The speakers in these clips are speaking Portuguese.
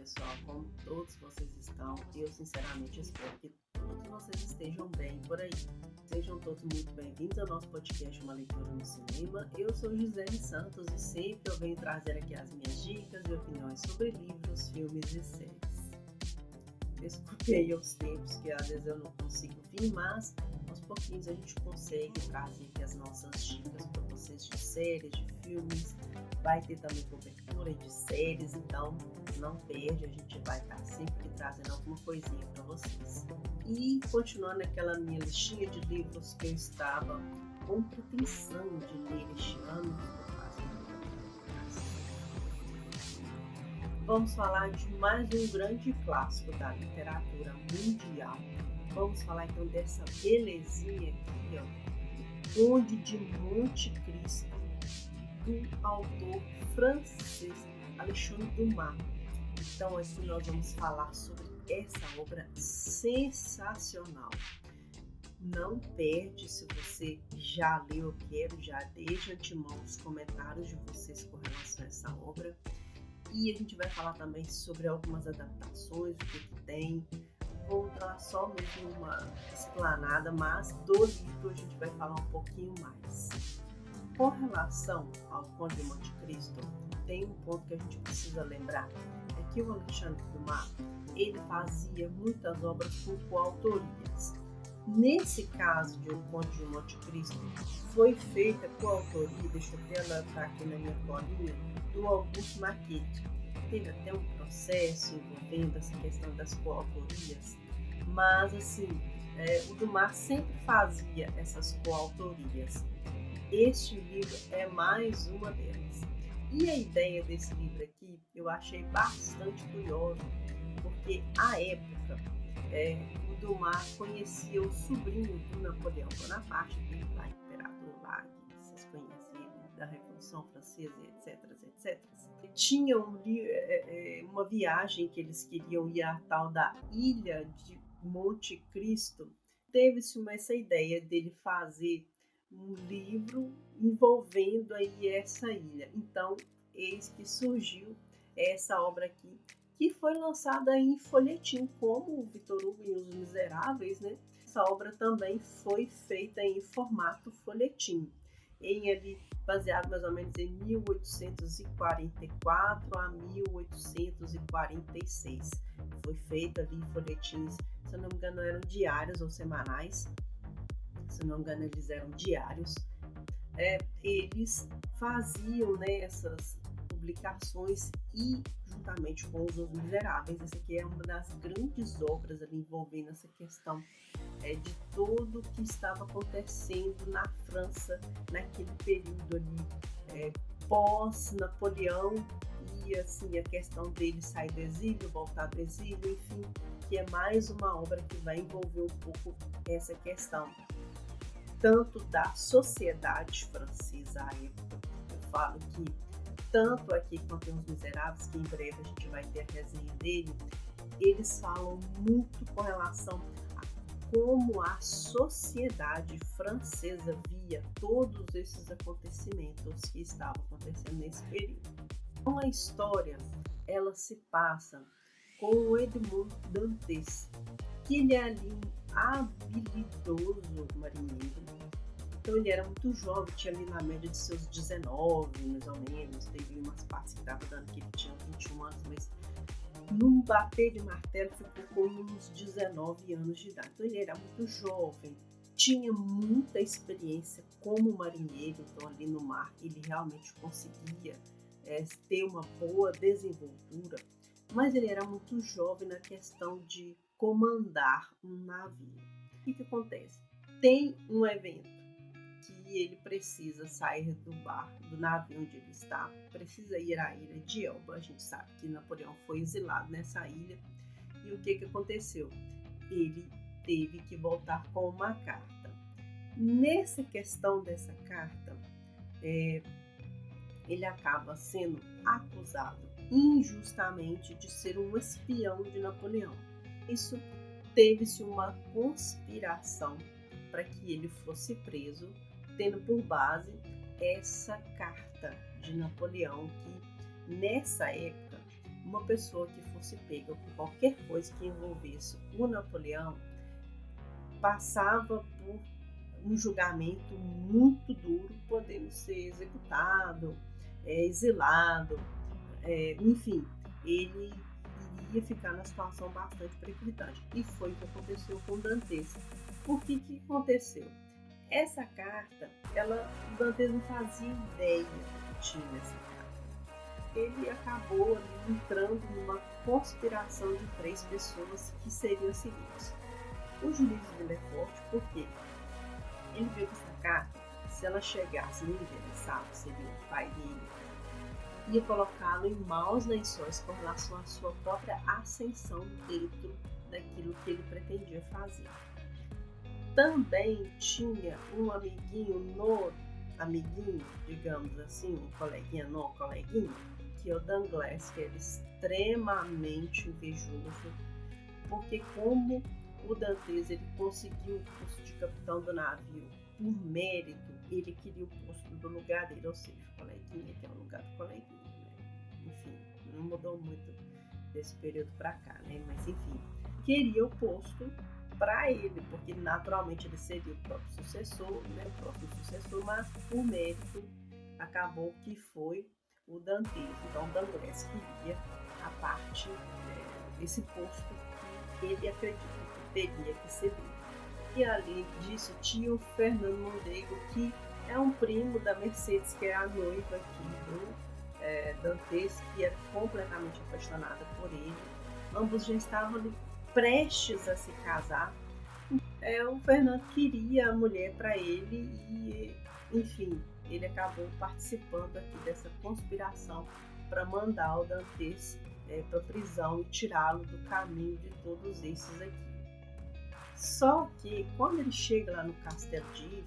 pessoal, como todos vocês estão? Eu sinceramente espero que todos vocês estejam bem por aí. Sejam todos muito bem-vindos ao nosso podcast Uma Leitura no Cinema. Eu sou Gisele Santos e sempre eu venho trazer aqui as minhas dicas e opiniões sobre livros, filmes e séries. Desculpe aí os tempos que às vezes eu não consigo vir, mas aos pouquinhos a gente consegue trazer aqui as nossas dicas para vocês de séries, de filmes. Vai ter também cobertura de séries, então não perde, a gente vai estar sempre trazendo alguma coisinha para vocês. E continuando aquela minha listinha de livros que eu estava com pretensão de ler este ano, vamos falar de mais um grande clássico da literatura mundial. Vamos falar então dessa belezinha aqui, ó, Conde de Monte Cristo, do autor francês Alexandre Dumas. Então aqui nós vamos falar sobre essa obra sensacional. Não perde, se você já leu, eu quero já desde antemão os comentários de vocês com relação a essa obra. E a gente vai falar também sobre algumas adaptações, o que tem. Vou dar só mesmo uma explanada, mas do livro a gente vai falar um pouquinho mais. Com relação ao Conde de Monte Cristo, tem um ponto que a gente precisa lembrar. É que o Alexandre Dumas, ele fazia muitas obras com coautorias. Nesse caso de O Conde de Monte Cristo, foi feita coautoria, deixa eu até ela estar aqui na minha colinha, do Auguste Maquet. Teve até um processo envolvendo essa questão das coautorias, mas assim, o Dumas sempre fazia essas coautorias. Este livro é mais uma delas. E a ideia desse livro aqui eu achei bastante curiosa, porque à época o Dumas conhecia o sobrinho do Napoleão Bonaparte, aquele lá, imperador lá, que vocês conhecem, da Revolução Francesa, etc, etc. Tinha uma viagem que eles queriam ir à tal da Ilha de Monte Cristo. Teve-se essa ideia dele fazer um livro envolvendo aí essa ilha. Então, eis que surgiu essa obra aqui, que foi lançada em folhetim, como o Victor Hugo em Os Miseráveis, né? Essa obra também foi feita em formato folhetim, baseado mais ou menos em 1844 a 1846. Foi feita ali em folhetins, se eu não me engano eram diários ou semanais, se eu não me engano eles eram diários. Eles faziam, né, essas publicações e juntamente com Os Miseráveis, essa aqui é uma das grandes obras ali envolvendo essa questão de tudo o que estava acontecendo na França naquele período ali pós-Napoleão, e assim a questão dele sair do exílio, voltar do exílio, enfim, que é mais uma obra que vai envolver um pouco essa questão tanto da sociedade francesa à época. Eu falo que tanto aqui quanto em Os Miseráveis, que em breve a gente vai ter a resenha dele, eles falam muito com relação a como a sociedade francesa via todos esses acontecimentos que estavam acontecendo nesse período. Então a história, ela se passa com o Edmond Dantes, que ele é ali um habilidoso marinheiro. Então ele era muito jovem, tinha ali na média de seus 19, mais ou menos. Teve umas partes que estava dando que ele tinha 21 anos, mas num bater de martelo ficou com uns 19 anos de idade. Então ele era muito jovem, tinha muita experiência como marinheiro, então ali no mar ele realmente conseguia ter uma boa desenvoltura, mas ele era muito jovem na questão de comandar um navio. O que acontece? Tem um evento que ele precisa sair do barco, do navio onde ele está, precisa ir à ilha de Elba. A gente sabe que Napoleão foi exilado nessa ilha. E o que aconteceu? Ele teve que voltar com uma carta. Nessa questão dessa carta, ele acaba sendo acusado injustamente de ser um espião de Napoleão. Isso teve-se uma conspiração para que ele fosse preso, tendo por base essa carta de Napoleão, que nessa época uma pessoa que fosse pega com qualquer coisa que envolvesse o Napoleão passava por um julgamento muito duro, podendo ser executado, exilado, enfim, ele iria ficar numa situação bastante precariedade. E foi o que aconteceu com Dantes. Por que aconteceu? Essa carta, o Dantes não fazia ideia que tinha essa carta. Ele acabou entrando numa conspiração de 3 pessoas que seriam as seguintes. O Jules de Villefort, por quê? Ele viu que essa carta, se ela chegasse no interessado, seria o pai dele, ia colocá-lo em maus lençóis com relação à sua própria ascensão dentro daquilo que ele pretendia fazer. Também tinha um amiguinho, digamos assim, um coleguinha, que é o Danglars, que era extremamente invejoso, porque como o Dantes ele conseguiu o posto de capitão do navio por mérito, ele queria o posto do lugar dele, ou seja, o coleguinha, que é o lugar do coleguinha, né? Enfim, não mudou muito desse período para cá, né? Mas enfim, queria o posto para ele, porque naturalmente ele seria o próprio sucessor, né? O próximo sucessor, mas por mérito acabou que foi o Dantes. Então, o Danglars queria a parte desse posto que ele acredita que teria que ser dele. E além disso, tinha o Fernando Mondego, que é um primo da Mercedes, que é a noiva aqui do Dantes, que era completamente apaixonada por ele. Ambos já estavam ali prestes a se casar. O Fernando queria a mulher para ele e, enfim, ele acabou participando aqui dessa conspiração para mandar o Dantes para a prisão e tirá-lo do caminho de todos esses aqui. Só que quando ele chega lá no Castelo de If,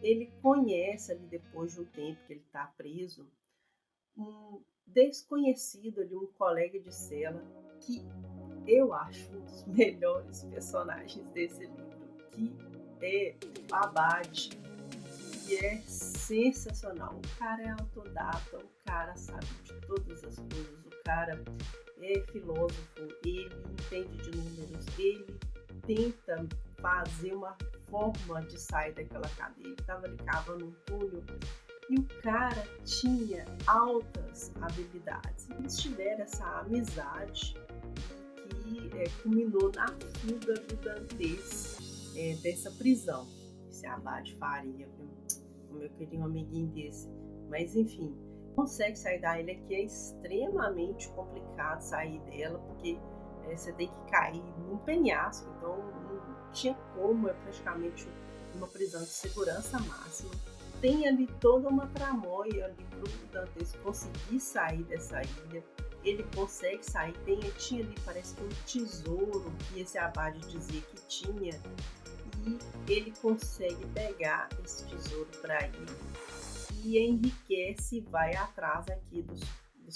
ele conhece ali depois de um tempo que ele está preso, um desconhecido ali, um colega de cela, que eu acho um dos melhores personagens desse livro, que é o Abade, que é sensacional. O cara é autodata, o cara sabe de todas as coisas, o cara é filósofo, ele entende de números, ele tenta fazer uma forma de sair daquela cadeia. Ele estava ali cavando um túnel e o cara tinha altas habilidades. Eles tiveram essa amizade que culminou na fuga do Dantes dessa prisão. Esse Abade faria, como eu queria um amiguinho desse. Mas enfim, consegue sair da ilha, que é extremamente complicado sair dela, porque você tem que cair num penhasco, então não tinha como, é praticamente uma prisão de segurança máxima. Tem ali toda uma tramóia ali para o Dantes conseguir sair dessa ilha. Ele consegue sair, tinha ali, parece que um tesouro que esse Abade dizia que tinha, e ele consegue pegar esse tesouro para ir e enriquece e vai atrás aqui dos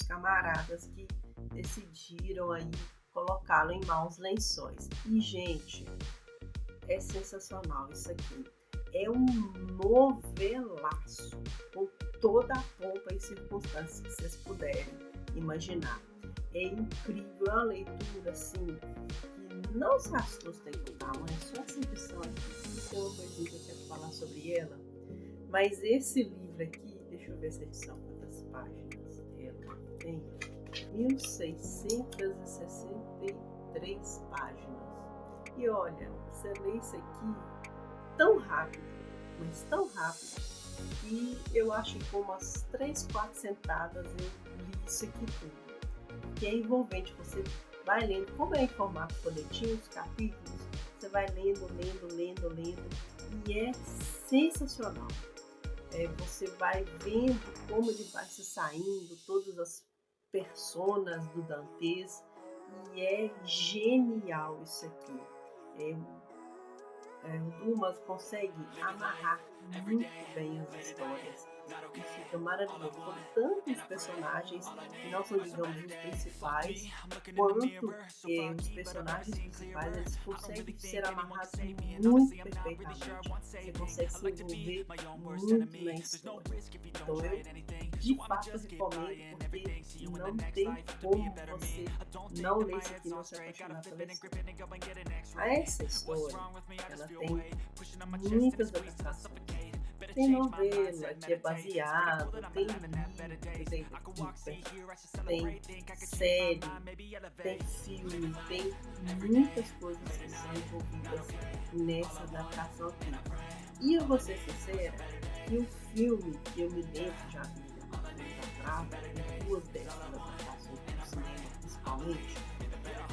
camaradas que decidiram aí colocá-lo em maus lençóis. E, gente, é sensacional isso aqui. É um novelaço, com toda a pompa e circunstância que vocês puderem imaginar. É incrível, a leitura, assim, que não se assustem com o tamanho, só essa edição aqui, tem uma coisinha que eu quero falar sobre ela. Mas esse livro aqui, deixa eu ver essa edição, quantas páginas ela tem. 1663 páginas. E olha, você lê isso aqui tão rápido, mas tão rápido, que eu acho que com umas 3, 4 sentadas eu li isso aqui tudo. Que é envolvente, você vai lendo, como é em formato folhetim, os capítulos, você vai lendo, e é sensacional. Você vai vendo como ele vai se saindo, todas as personas do Dantes, e é genial isso aqui. O Dumas consegue amarrar muito bem as histórias. e fica maravilhoso. Com tantos personagens que não são, digamos, os principais, quanto os personagens principais, eles conseguem ser amarrados muito perfeitamente. Você consegue se envolver muito na história. Então eu, de fato, recomendo, porque não tem como você não ler isso aqui e não se apaixonar pela história. Essa história, ela tem muitas adaptações. Tem novela que é baseado, tem livro, tem série, tem filme, tem muitas coisas que são envolvidas nessa adaptação aqui. E eu vou ser sincera, que o filme que eu me lembro, já vi atrás, duas dessas adaptações do cinema principalmente,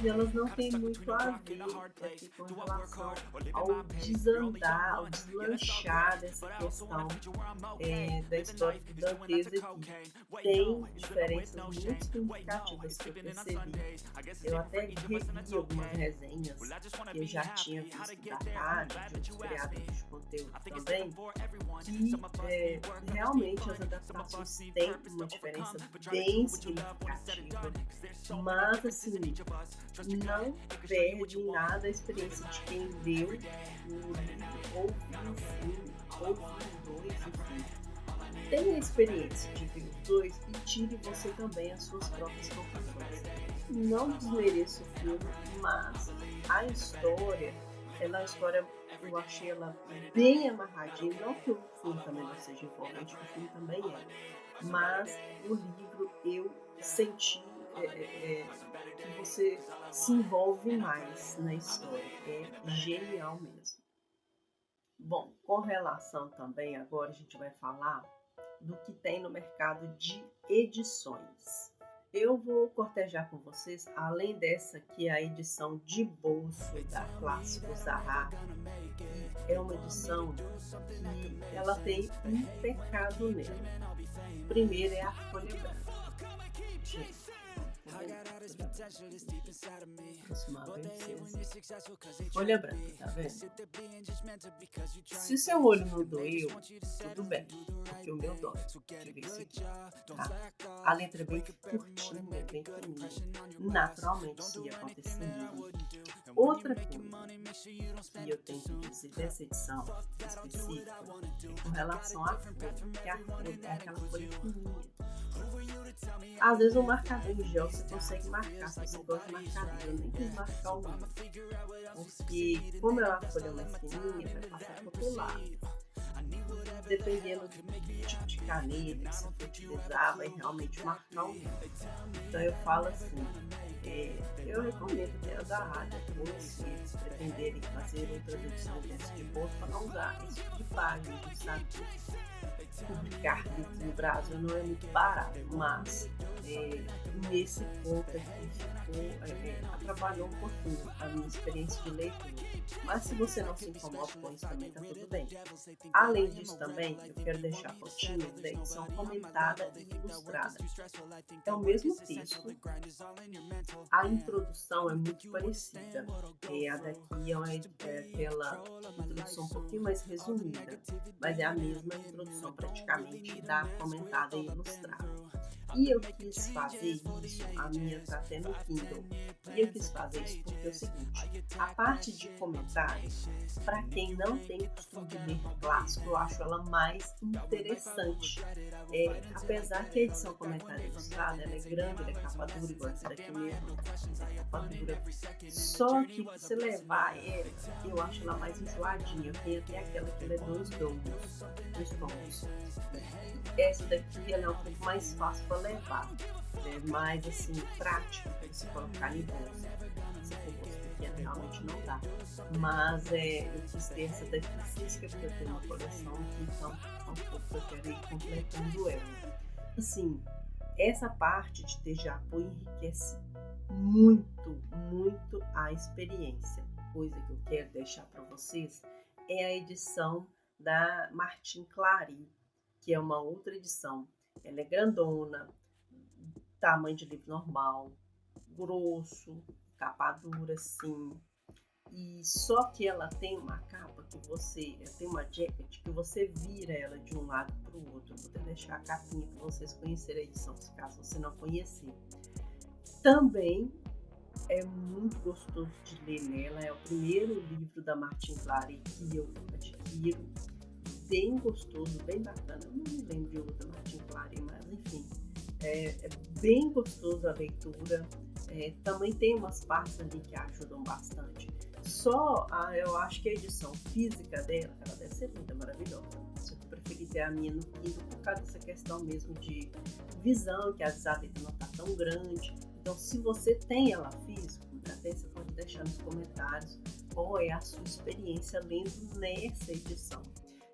e elas não têm muito a ver aqui com relação ao desandar, ao deslanchar dessa questão da história dantesca aqui. Tem diferenças muito significativas que eu percebi. Eu até revi algumas resenhas que eu já tinha visto da rádio, de outros criadores de conteúdo também, que realmente as adaptações têm uma diferença bem significativa, mas assim, não perde em nada a experiência de quem leu o livro ou viu o filme, ou viu os dois, enfim. Tenha a experiência de ver os dois e tire você também as suas próprias conclusões. Não desmereça o filme, mas a história, eu achei ela bem amarradinha. Não que o filme também não seja importante, o filme também é. Mas o livro eu senti que você se envolve mais na história. É genial mesmo. Bom, com relação também, agora a gente vai falar do que tem no mercado de edições. Eu vou cortejar com vocês, além dessa que é a edição de bolso da Clássico Zahar, que é uma edição que ela tem um pecado nela. Primeiro é a folha branca. Gente, folha branca, tá vendo? Se seu olho não doeu, tudo bem, porque o meu dói de ver isso aqui, tá? A letra é bem curtinha, bem fininha. Naturalmente, isso ia acontecer mesmo. Outra coisa que eu tenho que dizer dessa edição específica é com relação à folha, que a folha é aquela folha fininha. Às vezes o marcador em gel você consegue marcar, se você gosta de marcar, eu nem quis marcar o número, porque como é uma folha mais fininha, vai passar para o outro lado. Dependendo do tipo de caneta que você for utilizar, vai realmente marcar o número. Então eu falo assim, eu recomendo ter a da rádio depois, se eles pretenderem fazer outras edições desse de bolso, para não usar esse tipo de página. A gente sabe que publicar livros no Brasil não é muito barato, mas nesse ponto aqui atrapalhou um pouquinho a minha experiência de leitura. Mas se você não se incomoda com isso também, tá tudo bem. Além disso também, eu quero deixar fotinhas da edição comentada e ilustrada. É o mesmo texto, a introdução é muito parecida. A daqui é aquela introdução um pouquinho mais resumida, mas é a mesma introdução praticamente da comentada e ilustrada. E eu quis fazer isso, a minha está até no Kindle, e eu quis fazer isso porque é o seguinte, a parte de comentários, para quem não tem costume de ler clássico, eu acho ela mais interessante. Apesar que a edição comentária ilustrada, ela é grande, ela é capa dura, igual essa daqui mesmo, capa dura. Só que você levar ela, eu acho ela mais enjoadinha, eu tenho até aquela que ela é dois tomos. Essa daqui ela é um pouco mais fácil para levar, mais assim, prática para você colocar em bolsa. Se for bolsa pequena, realmente não dá. Mas eu quis ter essa daqui física, porque eu tenho uma coleção, então é um pouco eu quero ir completando ela. Assim, essa parte de ter de apoio enriquece muito, muito a experiência. Coisa que eu quero deixar para vocês é a edição da Martin Clary, que é uma outra edição. Ela é grandona, tamanho de livro normal, grosso, capa dura, sim. E só que ela tem uma capa que tem uma jacket que você vira ela de um lado para o outro. Vou até deixar a capinha para vocês conhecerem a edição, caso você não conhecer. Também é muito gostoso de ler nela, é o primeiro livro da Martin Clary que eu adquiro, bem gostoso, bem bacana. Eu não me lembro de outra Martin Clary, mas enfim, é bem gostoso a leitura. Também tem umas partes ali que ajudam bastante. Eu acho que a edição física dela, ela deve ser linda, maravilhosa. Só que eu preferi ter a minha no Kindle por causa dessa questão mesmo de visão, que às vezes a letra não tá tão grande. Então, se você tem ela física, até você pode deixar nos comentários qual é a sua experiência lendo nessa edição.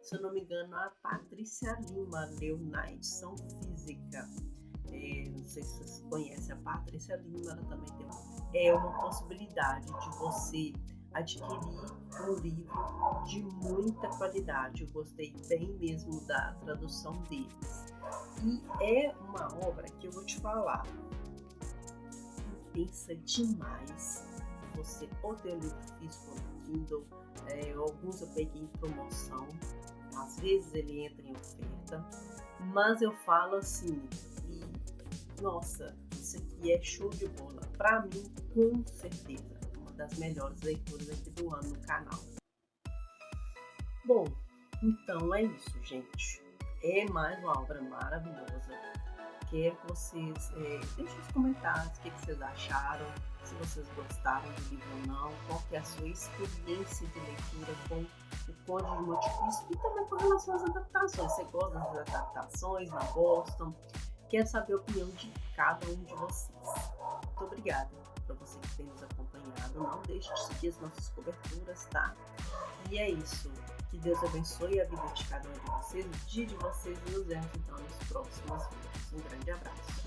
Se eu não me engano, a Patrícia Lima leu na edição física. Não sei se vocês conhecem a Patrícia Lima, ela também tem uma possibilidade de você adquirir um livro de muita qualidade. Eu gostei bem mesmo da tradução deles. E é uma obra que eu vou te falar, compensa demais você ou ter o livro físico no Kindle, alguns eu peguei em promoção, às vezes ele entra em oferta, mas eu falo assim, nossa, isso aqui é show de bola. Pra mim, com certeza, uma das melhores leituras aqui do ano no canal. Bom, então é isso, gente. É mais uma obra maravilhosa. Quero que vocês deixem nos comentários o que vocês acharam, se vocês gostaram do livro ou não, qual que é a sua experiência de leitura com o Conde de Monte Cristo e também com relação às adaptações. Você gosta das adaptações, não gostam? Quero saber a opinião de cada um de vocês. Muito obrigada para você que tem nos acompanhado. Não deixe de seguir as nossas coberturas, tá? E é isso. Que Deus abençoe a vida de cada um de vocês, o dia de vocês, e nos vemos então nos próximos vídeos. Um grande abraço.